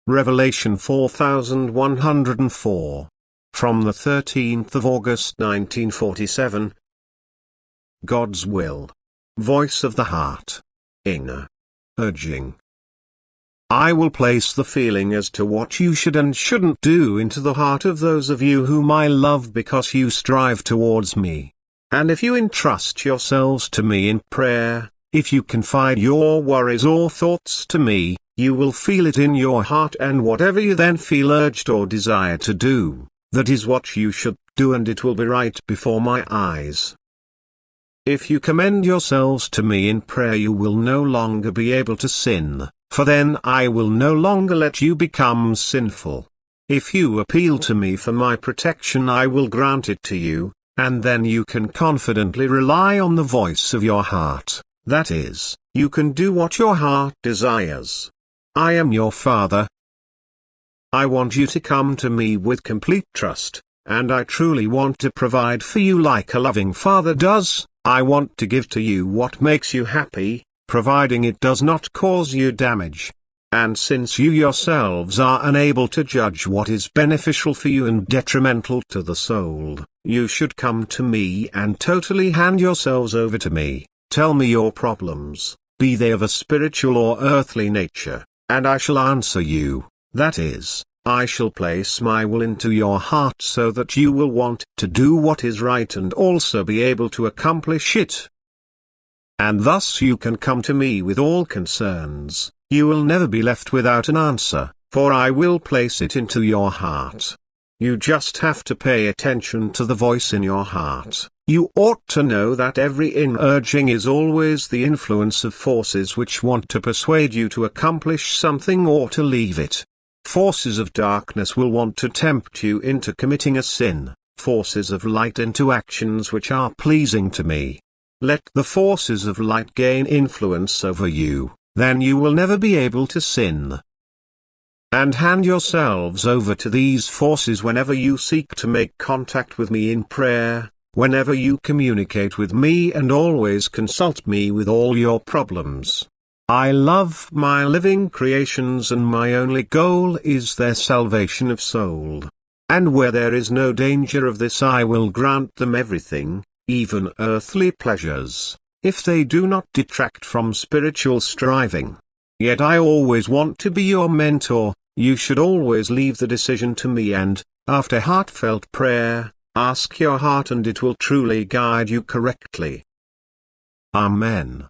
Revelation 4104. From the 13th of August 1947. God's Will. Voice of the Heart. Inner urging. I will place the feeling as to what you should and shouldn't do into the heart of those of you whom I love because you strive towards me. And if you entrust yourselves to me in prayer, if you confide your worries or thoughts to me, you will feel it in your heart, and whatever you then feel urged or desire to do, that is what you should do, and it will be right before my eyes. If you commend yourselves to me in prayer, you will no longer be able to sin, for then I will no longer let you become sinful. If you appeal to me for my protection, I will grant it to you, and then you can confidently rely on the voice of your heart, that is, you can do what your heart desires. I am your Father. I want you to come to me with complete trust, and I truly want to provide for you like a loving father does. I want to give to you what makes you happy, providing it does not cause you damage. And since you yourselves are unable to judge what is beneficial for you and detrimental to the soul, you should come to me and totally hand yourselves over to me. Tell me your problems, be they of a spiritual or earthly nature, and I shall answer you. That is, I shall place my will into your heart so that you will want to do what is right and also be able to accomplish it. And thus you can come to me with all concerns. You will never be left without an answer, for I will place it into your heart. You just have to pay attention to the voice in your heart. You ought to know that every inner urging is always the influence of forces which want to persuade you to accomplish something or to leave it. Forces of darkness will want to tempt you into committing a sin, forces of light into actions which are pleasing to me. Let the forces of light gain influence over you, then you will never be able to sin. And hand yourselves over to these forces whenever you seek to make contact with me in prayer, whenever you communicate with me, and always consult me with all your problems. I love my living creations, and my only goal is their salvation of soul. And where there is no danger of this, I will grant them everything, even earthly pleasures, if they do not detract from spiritual striving. Yet I always want to be your mentor. You should always leave the decision to me, and, after heartfelt prayer, ask your heart, and it will truly guide you correctly. Amen.